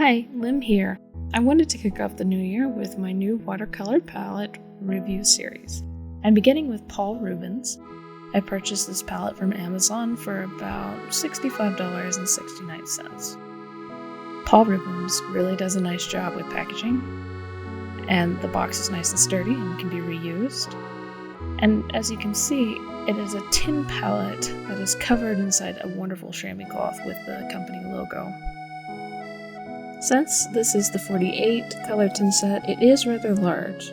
Hi, Lim here. I wanted to kick off the new year with my new Watercolor Palette review series. I'm beginning with Paul Rubens. I purchased this palette from Amazon for about $65.69. Paul Rubens really does a nice job with packaging, and the box is nice and sturdy and can be reused. And as you can see, it is a tin palette that is covered inside a wonderful chamois cloth with the company logo. Since this is the 48 color tin set, it is rather large,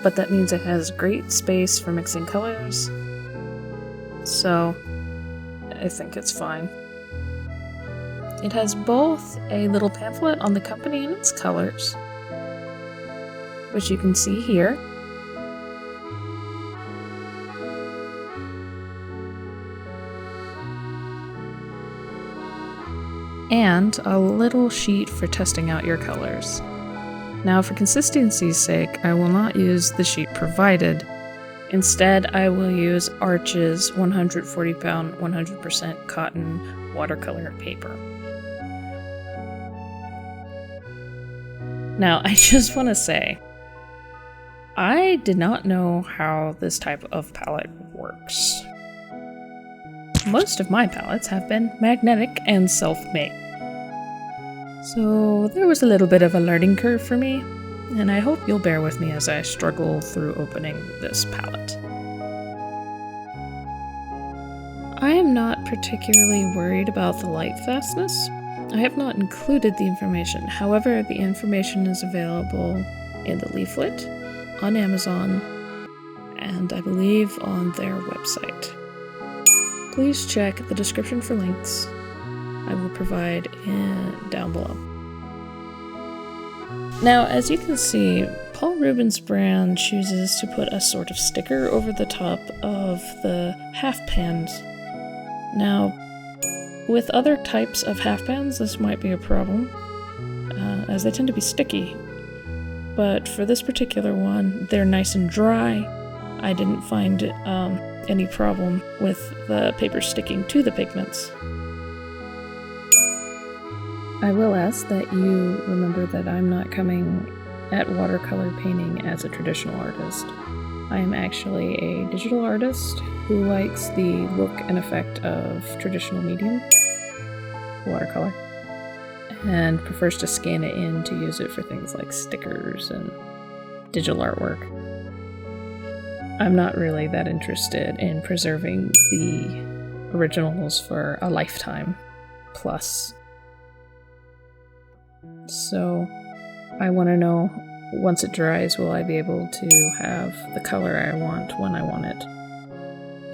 but that means it has great space for mixing colors, so I think it's fine. It has both a little pamphlet on the company and its colors, which you can see here, and a little sheet for testing out your colors. Now, for consistency's sake, I will not use the sheet provided. Instead, I will use Arch's 140-pound 100% cotton watercolor paper. Now, I just want to say, I did not know how this type of palette works. Most of my palettes have been magnetic and self-made. So there was a little bit of a learning curve for me, and I hope you'll bear with me as I struggle through opening this palette. I am not particularly worried about the light fastness. I have not included the information. However, the information is available in the leaflet, on Amazon, and I believe on their website. Please check the description for links I will provide down below. Now, as you can see, Paul Rubens' brand chooses to put a sort of sticker over the top of the half pans. Now, with other types of half pans, this might be a problem, as they tend to be sticky. But for this particular one, they're nice and dry. I didn't find any problem with the paper sticking to the pigments. I will ask that you remember that I'm not coming at watercolor painting as a traditional artist. I am actually a digital artist who likes the look and effect of traditional medium, watercolor, and prefers to scan it in to use it for things like stickers and digital artwork. I'm not really that interested in preserving the originals for a lifetime plus. So I want to know, once it dries, will I be able to have the color I want when I want it?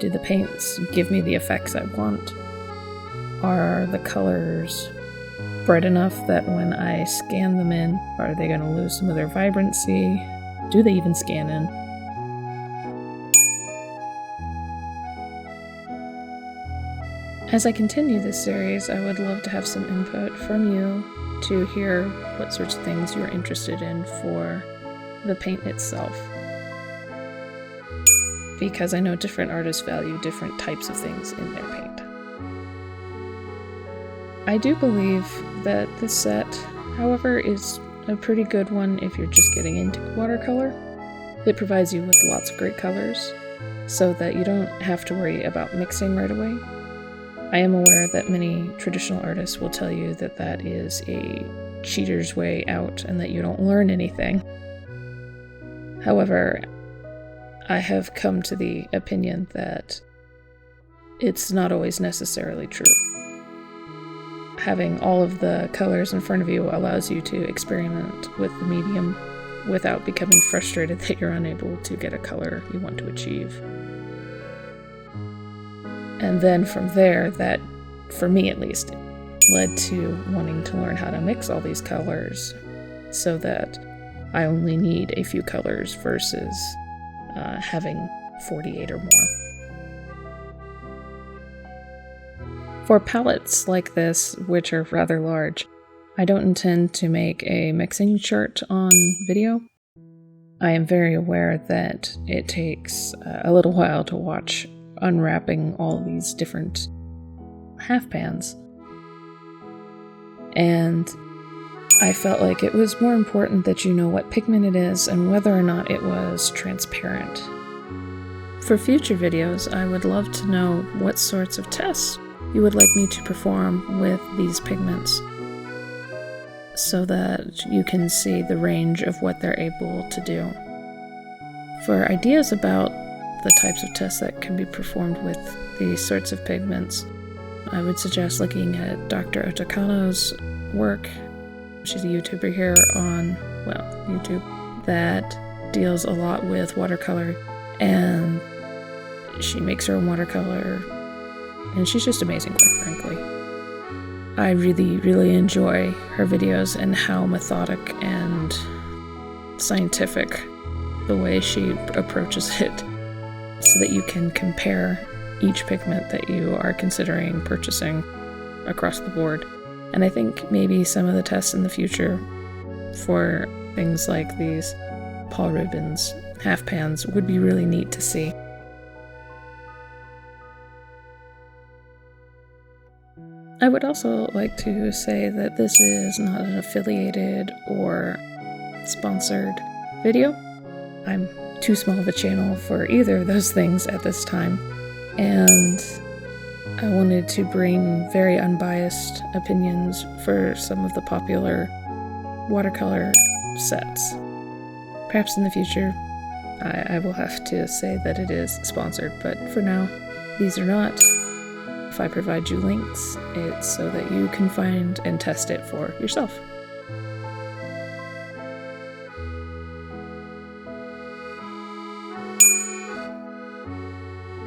Do the paints give me the effects I want? Are the colors bright enough that when I scan them in, are they going to lose some of their vibrancy? Do they even scan in? As I continue this series, I would love to have some input from you to hear what sorts of things you're interested in for the paint itself. Because I know different artists value different types of things in their paint. I do believe that this set, however, is a pretty good one if you're just getting into watercolor. It provides you with lots of great colors, so that you don't have to worry about mixing right away. I am aware that many traditional artists will tell you that that is a cheater's way out and that you don't learn anything. However, I have come to the opinion that it's not always necessarily true. Having all of the colors in front of you allows you to experiment with the medium without becoming frustrated that you're unable to get a color you want to achieve. And then from there, that, for me at least, led to wanting to learn how to mix all these colors so that I only need a few colors versus having 48 or more. For palettes like this, which are rather large, I don't intend to make a mixing chart on video. I am very aware that it takes a little while to watch unwrapping all these different half pans. And I felt like it was more important that you know what pigment it is and whether or not it was transparent. For future videos, I would love to know what sorts of tests you would like me to perform with these pigments, so that you can see the range of what they're able to do. For ideas about the types of tests that can be performed with these sorts of pigments, I would suggest looking at Dr. Oto Kano's work. She's a YouTuber here on, YouTube, that deals a lot with watercolor, and she makes her own watercolor, and she's just amazing, quite frankly. I really enjoy her videos and how methodic and scientific the way she approaches it, so that you can compare each pigment that you are considering purchasing across the board. And I think maybe some of the tests in the future for things like these Paul Rubens half pans would be really neat to see. I would also like to say that this is not an affiliated or sponsored video. I'm too small of a channel for either of those things at this time, and I wanted to bring very unbiased opinions for some of the popular watercolor sets. Perhaps in the future, I will have to say that it is sponsored, but for now, these are not. If I provide you links, it's so that you can find and test it for yourself.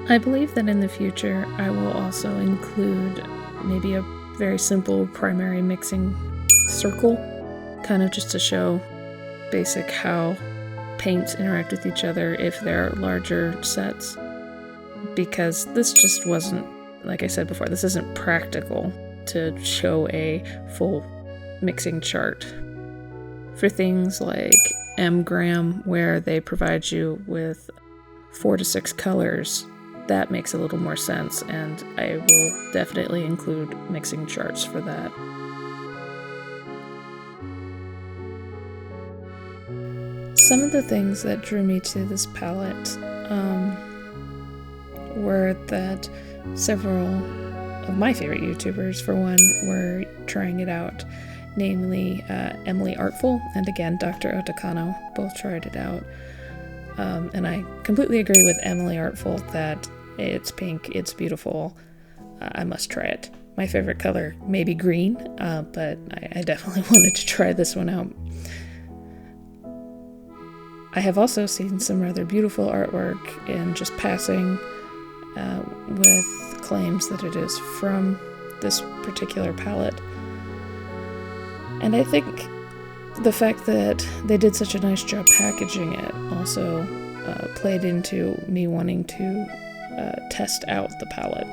I believe that in the future I will also include maybe a very simple primary mixing circle, kind of just to show basic how paints interact with each other if they're larger sets, because this just wasn't, like I said before, this isn't practical to show a full mixing chart. For things like M-gram, where they provide you with 4 to 6 colors, that makes a little more sense, and I will definitely include mixing charts for that. Some of the things that drew me to this palette were that several of my favorite YouTubers, for one, were trying it out, namely EmilyArtful and again Dr. Oto Kano, both tried it out. And I completely agree with EmilyArtful that it's pink, it's beautiful, I must try it. My favorite color may be green, but I definitely wanted to try this one out. I have also seen some rather beautiful artwork in just passing, with claims that it is from this particular palette. And I think the fact that they did such a nice job packaging it also played into me wanting to test out the palette.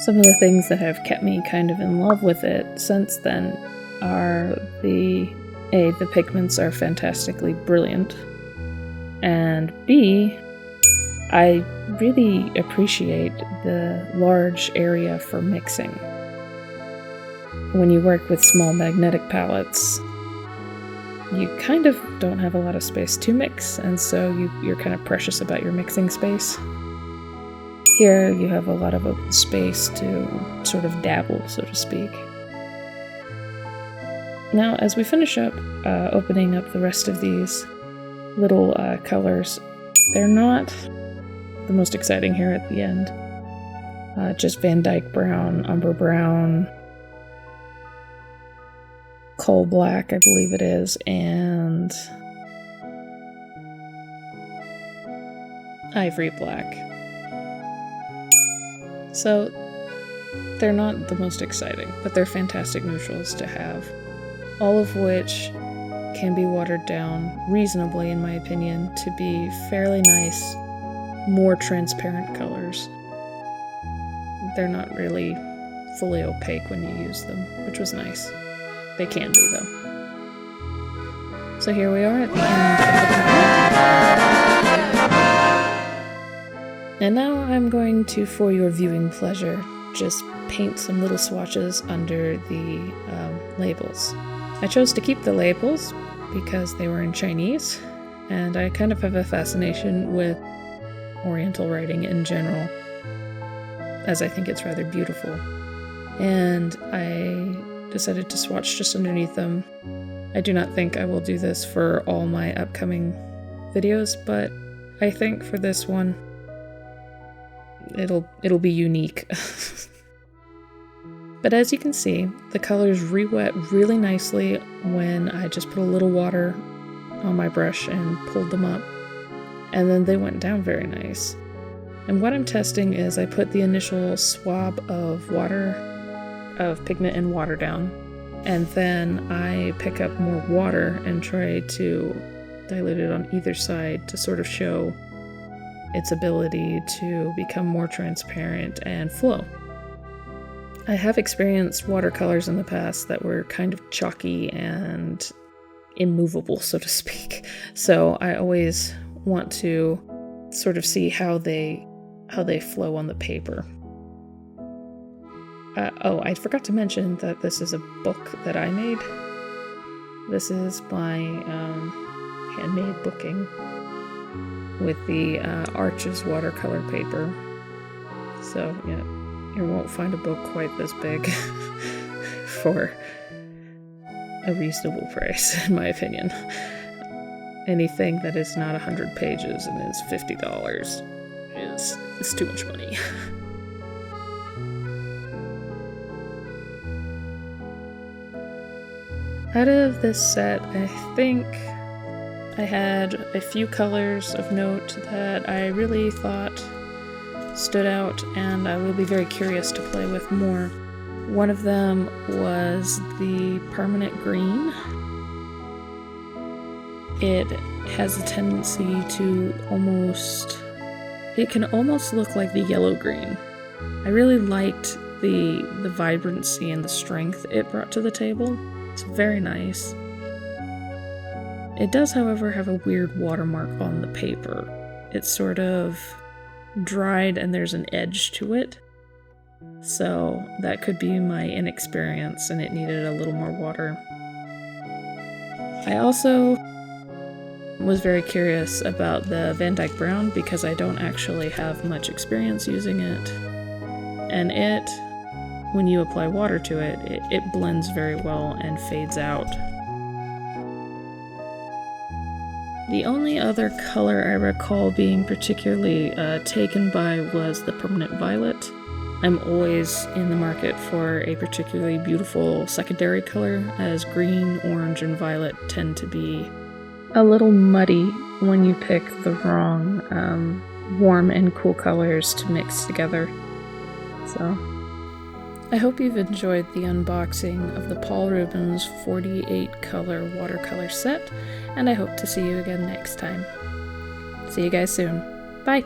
Some of the things that have kept me kind of in love with it since then are the pigments are fantastically brilliant, and B, I really appreciate the large area for mixing. When you work with small magnetic palettes, you kind of don't have a lot of space to mix, and so you're kind of precious about your mixing space. Here you have a lot of open space to sort of dabble, so to speak. Now, as we finish up opening up the rest of these little colors, they're not the most exciting here at the end. Just Van Dyke Brown, Umber Brown, Coal Black, I believe it is, and Ivory Black. So they're not the most exciting, but they're fantastic neutrals to have, all of which can be watered down reasonably, in my opinion, to be fairly nice, more transparent colors. They're not really fully opaque when you use them, which was nice. They can be, though. So here we are at the end of the palette. And now I'm going to, for your viewing pleasure, just paint some little swatches under the labels. I chose to keep the labels because they were in Chinese, and I kind of have a fascination with Oriental writing in general, as I think it's rather beautiful. And I decided to swatch just underneath them. I do not think I will do this for all my upcoming videos, but I think for this one, it'll be unique. But as you can see, the colors re-wet really nicely when I just put a little water on my brush and pulled them up. And then they went down very nice. And what I'm testing is I put the initial swab of pigment and water down, and then I pick up more water and try to dilute it on either side to sort of show its ability to become more transparent and flow. I have experienced watercolors in the past that were kind of chalky and immovable, so to speak. So I always want to sort of see how they flow on the paper. Oh, I forgot to mention that this is a book that I made. This is my handmade booking with the Arches watercolor paper. So yeah, you won't find a book quite this big for a reasonable price, in my opinion. Anything that is not 100 pages and is $50 is too much money. Out of this set, I think I had a few colors of note that I really thought stood out, and I will be very curious to play with more. One of them was the permanent green. It has a tendency to it can almost look like the yellow green. I really liked the vibrancy and the strength it brought to the table. It's very nice. It does, however, have a weird watermark on the paper. It's sort of dried and there's an edge to it. So that could be my inexperience and it needed a little more water. I also was very curious about the Van Dyke Brown because I don't actually have much experience using it. And when you apply water to it, it blends very well and fades out. The only other color I recall being particularly taken by was the permanent violet. I'm always in the market for a particularly beautiful secondary color, as green, orange, and violet tend to be a little muddy when you pick the wrong warm and cool colors to mix together. So I hope you've enjoyed the unboxing of the Paul Rubens 48 color watercolor set, and I hope to see you again next time. See you guys soon. Bye!